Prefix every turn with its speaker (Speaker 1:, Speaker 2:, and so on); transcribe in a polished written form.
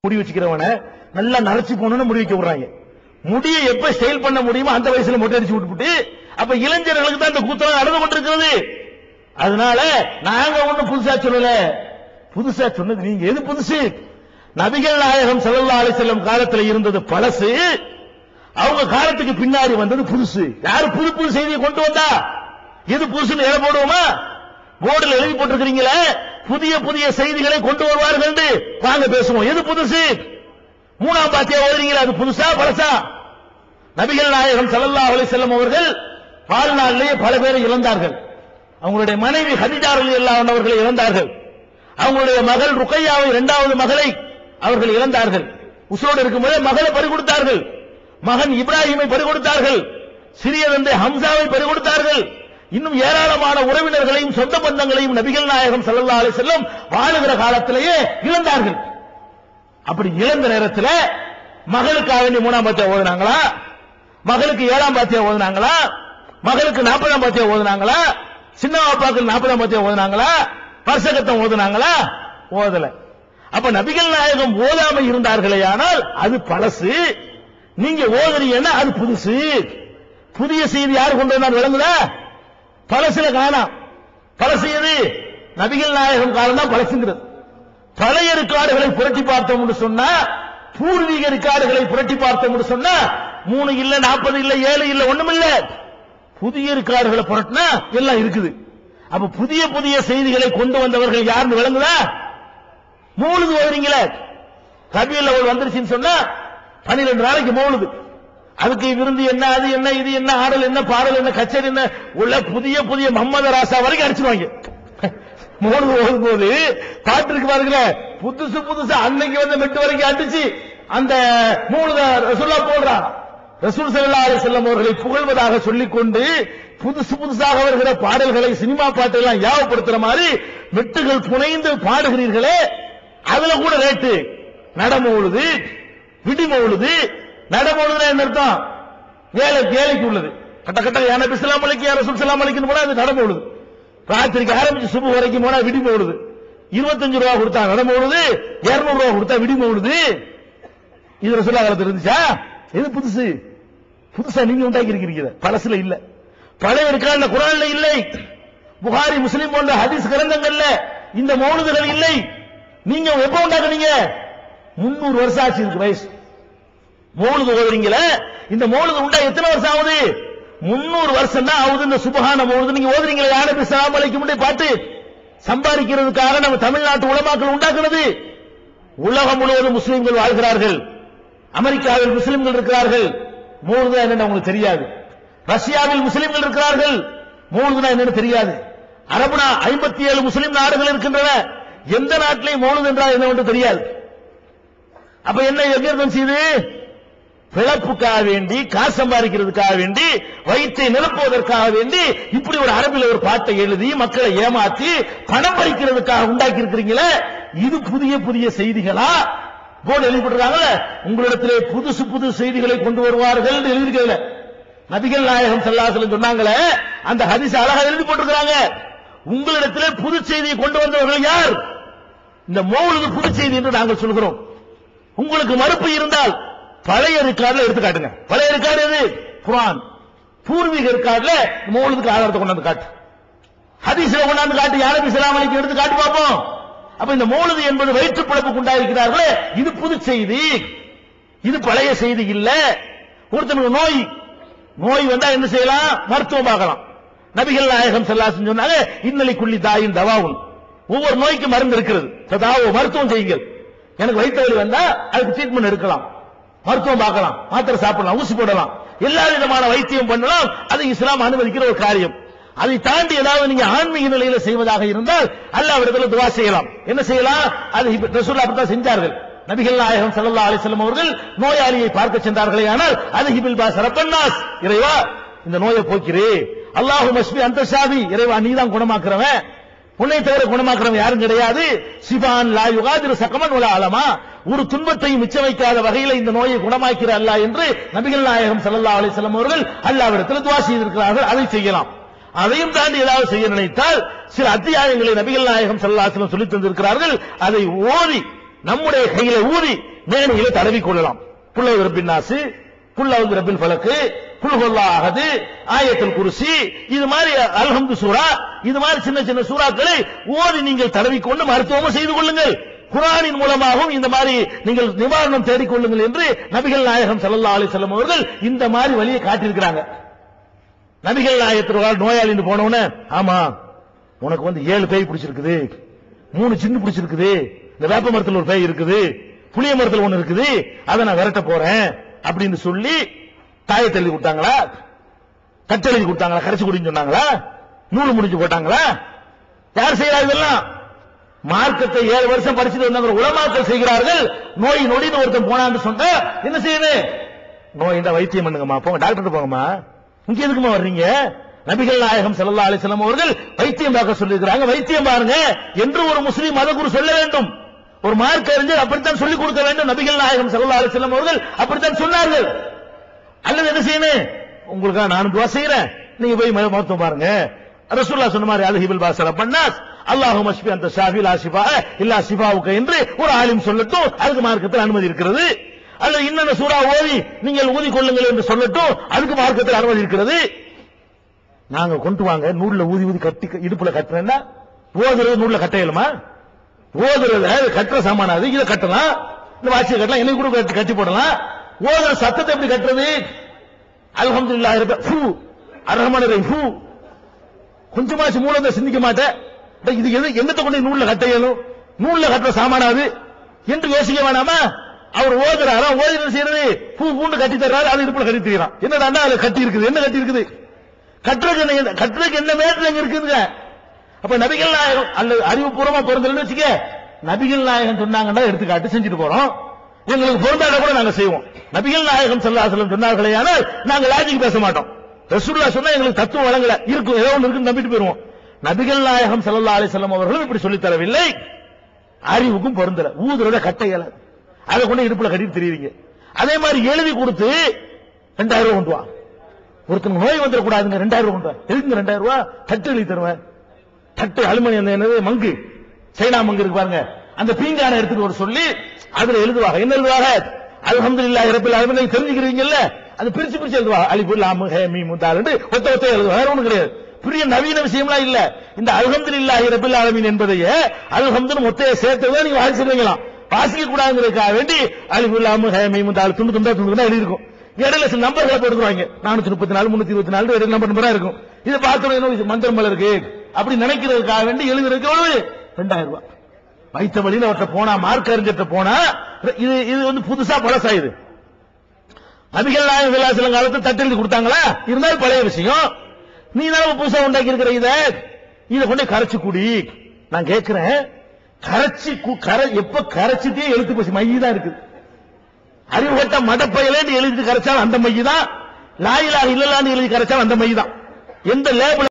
Speaker 1: முடி வச்சுக்கிறவன நல்லா நரைச்சு போகணும்னு முடி வைக்க விடுறாங்க. முடியை எப்ப ஸ்டைல் பண்ண முடியுமோ அந்த வயசுல மொட்டை அடிச்சு விட்டுவிட்டு அப்ப இளைஞர்களுக்கு தான் இந்த கூத்தம் நடந்து கொண்டிருக்கிறது. அதனால நாங்க ஒண்ணு புதுசா சொல்லல, புதுசா சொன்னது நீங்க. எது புதுசு? நபிகள் நாயகம் ஸல்லல்லாஹு அலைஹி வஸல்லம் காலத்துல இருந்தது பழசு, அவங்க காலத்துக்கு பின்னாடி வந்தது புதுசு. யாரு புது புது செய்தியை கொண்டு வந்தா? எது புதுசுன்னு எழுத போடுவோமா? போர்டில் எழுதி போட்டிருக்கிறீங்களே, புதிய புதிய செய்திகளை கொண்டு வருவார்கள். வாங்க பேசுவோம். எது புதுசு? மூணாம் பாத்தியா ஓதுறீங்களா, அது புதுசா பழசா? நபிகள் நாயகம் ஸல்லல்லாஹு அலைஹி வஸல்லம் அவர்கள் வாழ்நாளிலேயே பல பேரை இழந்தார்கள். அவங்களுடைய மனைவி ஹதீஜா ரலியல்லாஹு அன்ஹா அவர்களை இழந்தார்கள். அவங்களுடைய மகள் ருக்கையாவை, இரண்டாவது மகளை அவர்கள் இழந்தார்கள். உசுரோடு இருக்கும்போது மகளை பறிகொடுத்தார்கள். மகன் இப்ராஹிமை பறிகொடுத்தார்கள். சிறிய தந்தை ஹம்சாவை பறிகொடுத்தார்கள். இன்னும் ஏராளமான உறவினர்களையும் சொந்த பந்தங்களையும் நபிகள் நாயகம் ஸல்லல்லாஹு அலைஹி வஸல்லம் வாழுகிற காலத்திலேயே இழந்தார்கள். அப்படி இழந்த நேரத்தில் மகளுக்காக வேண்டி மூணாம் பாத்தியா ஓதுனாங்களா? மகளுக்கு ஏழாம் பாத்தியா ஓதுனாங்களா? மகளுக்கு 40ஆம் பாத்தியா ஓதுனாங்களா? சின்ன பாப்பாக்கு 40ஆம் பாத்தியா ஓதுனாங்களா? பரிசகத்தம் ஓதுனாங்களா? ஓதல. அப்ப நபிகள் நாயகம் ஓதாம இருந்தார்களே, ஆனால் அது பழசு. நீங்க ஓதுறீங்கன்னா அது புதுசு. புதிய செய்தி யாரு கொண்டு வந்தார் விளங்குதா? பழசுல காணாம். பழசு எது? நபிகள் நாயகம் காலம் தான் பழசுங்கிறது. பழைய ரிக்கார்டுகளை புரட்டி பார்த்தோம் சொன்னா, பூர்வீக ரிக்கார்டுகளை புரட்டி பார்த்தோம் சொன்னா 3 இல்ல, 40 இல்ல, 7 இல்ல, ஒண்ணுமில்ல. புதிய ரிக்கார்டுகளை புரட்டினா எல்லாம் இருக்குது. அப்ப புதிய புதிய செய்திகளை கொண்டு வந்தவர்கள் யாருன்னு விளங்குதா? மௌலிது ஓதுறீங்களே, ரபியுல் அவ்வல் வந்துருச்சுன்னு சொன்னா 12 நாளைக்கு மௌலிது. அதுக்கு விருந்து என்ன, அது என்ன, இது என்ன, ஆடல் என்ன, பாடல் என்ன, கச்சேரி என்ன, உள்ள புதிய புதிய முகமது ராசா வரைக்கும் அடிச்சுவாங்க. மௌலிது ஓதும் போது பாட்டு இருக்கு பாருங்க, புதுசு புதுசா அன்னைக்கு வந்து மெட்டு வரைக்கும் அடிச்சு அந்த மௌலித ரசூலா போடுறான். ரசூல் ஸல்லல்லாஹு அலைஹி வஸல்லம் அவர்களை புகழ்வதாக சொல்லிக்கொண்டு புதுசு புதுசாக வருகிற பாடல்களை, சினிமா பாட்டெல்லாம் யாவப்படுத்துற மாதிரி மெட்டுகள் புனைந்து பாடுகிறீர்களே, அதுல கூட ரேட்டு. நடமௌலுது, விடிமௌலுது. நடமௌலுதுனா என்ன அர்த்தம்? ஏழைக்கு உள்ளது. கட்ட கட்ட யா நபி ஸல்லல்லாஹு அலைஹி யா ரசூல் ஸல்லல்லாஹு அலைஹி போனா அது நடமௌலுது. ராத்திரிக்கு ஆரம்பிச்சு சுபு வரைக்கும் போனா விடிமௌலுது. 25 ரூபாய் கொடுத்தா நடமௌலுது, 200 ரூபாய் கொடுத்தா விடிமௌலுது. இது ரசூலுல்லாஹ் காலத்துல இருந்துச்சா? இது புதுசு. புதுசா நீங்க உண்டாக்கி இருக்கிறீங்க. பழசுல இல்ல. பழைய இருக்கான குர்ஆன்ல இல்லை, புகாரி முஸ்லிம் போன்ற ஹதீஸ் கிரந்தங்கள்ல இந்த மௌலிதுகள் இல்லை. நீங்க எப்ப உண்டாக்குனீங்க? 300 வருஷம் ஆச்சு இருக்கு வயசு. மௌலிது ஓதுறீங்களே, இந்த மௌலிது உண்டா எத்தனை வருஷம் ஆகுது? 300 வருஷம் தான் ஆகுது. இந்த சுபஹான மௌலிது நீங்க ஓதுறீங்களே, யா நபி ஸல்லல்லாஹு அலைஹி வஸல்லம் பாட்டு சம்பாதிக்கிறதுக்காக நம்ம தமிழ்நாட்டு உலமாக்கள் உண்டாக்குனது. உலகம் முழுவதும் முஸ்லிம்கள் வாழ்கிறார்கள். அமெரிக்காவில் முஸ்லிம்கள் இருக்கிறார்கள். மௌலிது என்னன்னு உங்களுக்கு தெரியாது. ரஷ்யாவில் முஸ்லிம்கள் இருக்கிறார்கள். மௌலிதுனா என்னன்னு தெரியாது. அரபுனா 57 முஸ்லிம் நாடுகள் இருக்கின்றன. எந்த நாட்டிலையும் மௌலிது என்றால் என்னவென்று தெரியாது. அப்ப என்ன எதிர்ப்பு செய்து? பிழப்புக்காக வேண்டி, காசு சம்பாதிக்கிறதுக்காக வேண்டி, வயிற்றை நிரப்புவதற்காக வேண்டி இப்படி ஒரு அரபில ஒரு பாட்டை எழுதி மக்களை ஏமாற்றி பணம் பறிக்கிறதுக்காக உண்டாக்கி இருக்கிறீங்களே, இது புதிய புதிய செய்திகளா? போர்டு எழுதி போட்டிருக்காங்கல்ல, உங்களிடத்திலே புதுசு புது செய்திகளை கொண்டு வருவார்கள் எழுதியிருக்கல. நபிகள் நாயகம் ஸல்லல்லாஹு அலைஹி வஸல்லம் சொன்னாங்களே, அந்த ஹதீஸ் அழகா எழுதி போட்டிருக்காங்க. உங்களிடத்திலே புது செய்தியை கொண்டு வந்தவர்கள் யார்? இந்த மௌலிது புது செய்தி என்று நாங்கள் சொல்கிறோம். உங்களுக்கு மறுப்பு இருந்தால் பழைய ரிக்கார்டுல எடுத்து காட்டுங்க. பழைய ரிக்கார்டு எது? குர்ஆன். பூர்வீக ரிக்கார்டுல மௌலிதுக்கு ஆதாரத்தை கொண்டாந்து காட்டு. ஹதீஸ்ல கொண்டாந்து காட்டு. யா நபி ஸல்லல்லாஹு அலைஹி வஸல்லம் எடுத்து காட்டி பார்ப்போம். அப்ப இந்த மௌலிது என்பது வயிற்று பிழப்புக்கு உண்டாயிருக்கிறார்களே, இது புது செய்தி, இது பழைய செய்தி இல்ல. ஒருத்தனுக்கு நோய் வந்தா என்ன செய்யலாம்? மருத்துவம் பார்க்கலாம். நபிகள் நாயகம் ஸல்லல்லாஹு அலைஹி வஸல்லம் சொன்னாங்க, இன்னலி குல்லி தாயின் தவாவுன். ஒவ்வொரு நோய்க்கு மருந்து இருக்கிறது. ததாவு, மருத்துவம் செய்யுங்கள். எனக்கு வயிற்று வலி வந்தா அதுக்கு ட்ரீட்மெண்ட் எடுக்கலாம், மருத்துவம் பார்க்கலாம், மாத்திரை சாப்பிடலாம், ஊசி போடலாம், எல்லா விதமான வைத்தியம் பண்ணலாம். அது இஸ்லாம் அனுமதிக்கிற ஒரு காரியம். அதை தாண்டி ஏதாவது நீங்க ஆன்மீக நிலையில செய்வதாக இருந்தால் அல்லாஹ்விடத்தில் துஆ செய்யலாம். என்ன செய்யலாம்? அது ரசூலுல்லாஹ் அப்படித்தான் செஞ்சார்கள். நபிகள் நாயகம் ஸல்லல்லாஹு அலைஹி வஸல்லம் அவர்கள் நோயாளியை பார்க்க சென்றார்களே, ஆனால் அது ஹிபில் பாஸ் ரப்பன்னாஸ், இறைவா இந்த நோயை போக்கிறே, அல்லாஹும்ம ஷ்ஃபி அன்த ஷாஃபி, இறைவா நீதான் குணமாக்குறவன், உன்னை தவிர குணமாக்குறவன் யாரும் கிடையாது. சிபான் லா யுகாதிரு சகமன் வலா அலமா, ஒரு துன்பத்தையும் மிச்ச வைக்காத வகையில் இந்த நோயை குணமாக்கிற அல்லாஹ் என்று நபிகள் நாயகம் ஸல்லல்லாஹு அலைஹி வஸல்லம் அவர்கள் அல்லாஹ்விடத்தில் துஆ செய்திருக்கிறார்கள். அதை செய்யலாம். அதையும் தாண்டி ஏதாவது செய்ய நினைத்தால் சில அத்தியாயங்களை நபிகள் நாயகம் ஸல்லல்லாஹு அலைஹி வஸல்லம் சொல்லித் தந்திருக்கிறார்கள். அதை ஓதி நம்முடைய கையில ஊதி மேனியில தடவி கொள்ளலாம். குல் ரப்பின் நாஸ், குல் அவுது ரப்பில் ஃபலக், குல் ஹுவல்லாஹு அஹத், ஆயத்துல் குர்சி, இது மாதிரி அல்ஹம்து சூரா, இது மாதிரி சின்ன சின்ன சூறாக்களை ஓதி நீங்கள் தடவிக்கொண்டு மருத்துவம் செய்து கொள்ளுங்கள். குர்ஆனின் மூலமாகவும் இந்த மாதிரி நீங்கள் நிவாரணம் தேடிக்கொள்ளுங்கள் என்று நபிகள் நாயகம் ஸல்லல்லாஹு அலைஹி வஸல்லம் அவர்கள் இந்த மாதிரி வழியை காட்டியிருக்கிறாங்க. நபிகள் நாயகத்திற்கு நோயாளின்னு போனவனே, ஆமா உனக்கு 7 பேய் பிடிச்சிருக்குது, 3 சின்ன பிடிச்சிருக்குது, இந்த வேப்ப மரத்தில் ஒரு பேய் இருக்குது, புளிய மரத்தில் ஒண்ணு இருக்குது, அதை நான் விரட்ட போறேன் அப்படின்னு சொல்லி தாயத்தை எழுதி கொடுத்தாங்களா, கட்டெழுதி கொடுத்தாங்களா, கரைச்சு குடின்னு சொன்னாங்களா, நூல் முடிஞ்சு போட்டாங்களா? யார் செய்யறாங்க இதெல்லாம்? மார்க்கத்தை 7 வருஷம் படிச்சுட்டு வந்தவங்க உலமாக்கள் செய்கிறார்கள். நோய் நொடின்னு ஒருத்தன் போனான்னு சொன்னா என்ன செய்யுது? நோய் இந்த வைத்தியம் பண்ணுங்கம்மா, போங்க டாக்டர் போங்கம்மா, இங்க எதுக்குமா வர்றீங்க? நபிகள் நாயகம் ஸல்லல்லாஹு அலைஹி வஸல்லம் அவர்கள் வைத்தியம் பார்க்க சொல்லியிருக்கிறாங்க, வைத்தியம் பாருங்க என்று ஒரு முஸ்லிம் மதகுரு சொல்ல வேண்டும். ஒரு மார்க்க அறிஞர் அப்படித்தான் சொல்லிக் கொடுக்க வேண்டும். நபிகள் நாயகம் ஸல்லல்லாஹு அலைஹி வஸல்லம் அவர்கள் அப்படித்தான் சொன்னார்கள். அல்லது என்ன செய்யணும்? உங்களுக்காக நானும் துஆ செய்றேன், நீங்க போய் மருத்துவம் பாருங்க. ரசூலுல்லாஹ் சொன்ன மாதிரி அல்ஹிபில் பாஸர பன்னாஸ் அல்லாஹும்ம ஷ்ஃபி அன்த ஷாஃபி லா ஷிஃபா இல்லா ஷிஃபாவுக என்று ஒரு ஆலிம் சொல்லட்டும், அதுக்கு மார்க்கத்தில் அனுமதி இருக்கிறது. அல்லது இன்னென்ன சூரா ஓதி நீங்கள் ஊதி கொள்ளுங்கள் என்று சொல்லட்டும், அதுக்கு மார்க்கத்தில் அனுமதி இருக்கிறது. நாங்க கொண்டு வாங்க நூல்ல ஊதி ஊதி கட்டி இடுப்புல கட்டுறேன்னா ஓதுறது நூல்ல கட்டையலுமா? ஓதுறது கட்டுற சாமானாது, இதை கட்டலாம், இந்த வாட்சியை கட்டலாம், என்னை கூட கட்டி போடலாம். ஓதுற சத்தத்தை எப்படி கட்டுறது? அல்ஹம்துலில்லாஹி ரப்பி அர்ரஹ்மானிர் ரஹீம், கொஞ்சமாச்சு மூலத்தை சிந்திக்க மாட்டேன், இது எது என்னத்தை கொண்டு நூல்ல கட்டையலும், நூல்ல கட்டுற சாமானாது என்று யோசிக்க வேணாமா? அவர் ஓதுறாரா, ஓதி என்ன செய்யறது? பூண்டு கட்டி தர்றாரு, அது இடுப்புல கட்டி தீரான். என்னடா அது கட்டி இருக்குது, என்ன கட்டி இருக்குது? கட்டுறதுக்கு என்ன மேட்டர் எங்க இருக்குதுங்க? அப்ப நபிகள் நாயகம் அல்லது அறிவுபூர்வமா பொருந்தலன்னு வச்சுக்க, நபிகள் நாயகம் சொன்னாங்கன்னா எடுத்துக்காட்டு செஞ்சுட்டு போறோம், எங்களுக்கு பொருந்தாட கூட நாங்க செய்வோம். நபிகள் நாயகம் ஸல்லல்லாஹு அலைஹி வஸல்லம் சொன்னார்களே ஆனால் நாங்க லாஜிக் பேச மாட்டோம். ரசூலுல்லாஹ் சொன்னா எங்களுக்கு தத்துவம் வழங்கல, இருக்கும் ஏதோ ஒன்று இருக்குன்னு நம்பிட்டு போயிருவோம். நபிகள் நாயகம் ஸல்லல்லாஹு அலைஹி வஸல்லம் அவர்களும் இப்படி சொல்லி தரவில்லை, அறிவுக்கும் பொருந்தல. ஊதுறத கட்டையல, அதை கொண்டு இடுப்புல கட்டிட்டு தெரியுறீங்க. அதே மாதிரி எழுதி கொடுத்து 2000 ரூபாய் கொண்டு வா, ஒருத்தங்க நோய் வந்துடக்கூடாதுங்க, 2000 ரூபாய் கொண்டு வா. எதுங்க 2000 ரூபாய்? தட்டு எழுதி தருவேன், தட்டு அலுமினியம் என்னது மங்கு, சைனா மங்கு இருக்கு பாருங்க, அந்த பீங்கான எடுத்துட்டு ஒரு சொல்லி அதுல எழுதுவாங்க. என்ன எழுதுவாங்க? அல்ஹம்துலில்லாஹி ரப்பில் ஆலமீன் தெரிஞ்சுக்கிறீங்கல்ல, அது பிரிச்சு பிரிச்சு எழுதுவாங்க. அலிஃப் லாம் ஹே மீம் தால் ஒத்த ஒத்த எழுதுவாங்க, வேற ஒண்ணும் கிடையாது. பெரிய நவீன விஷயம்லாம் இல்ல. இந்த அல்ஹம்துலில்லாஹி ரப்பில் ஆலமீன் என்பதையே அல்ஹம்துன்னு மொத்தையை சேர்த்ததான் நீங்க வாசிக்கிறீங்களாம். வாசிக்க கூடாதுங்கிறதுக்காக வேண்டி அலிஃப் லாம் ஹே மீம் தால் துண்டு துண்டா துண்டு எழுதி இருக்கும். இடையில சில நம்பர்களை போட்டுருவாங்க, 434 324 நம்பர் இருக்கும். இதை பார்த்து மந்திரம் போல இருக்கு அப்படி நினைக்கிறதுக்காக வேண்டி எழுதுறதுக்கு 2000 ரூபாய். வைத்த வழியில அவர்கிட்ட போனா, மார்க்க அறிஞர்கிட்ட போனா, இது புதுசா பழசாயுது. நபிகள் நாயகம் ஸல்லல்லாஹு அலைஹி வஸல்லம் காலத்துல தட்டு எழுதி கொடுத்தாங்களா? இருந்தாலும் பழைய விஷயம். நீ தான் புதுசா உண்டாக்கி இருக்கிற இதை கொண்டு கரைச்சு குடி. நான் கேட்கிறேன், எப்ப கரைச்சிட்டே எழுத்து பசி மைய தான் இருக்குது. அறிவுகட்ட மடப்பையில எழுதி கரைச்சாலும் அந்த மைய தான், லா இலாஹ இல்லல்லாஹ்னு எழுதி கரைச்சாலும் அந்த மைய தான். எந்த லேபிள்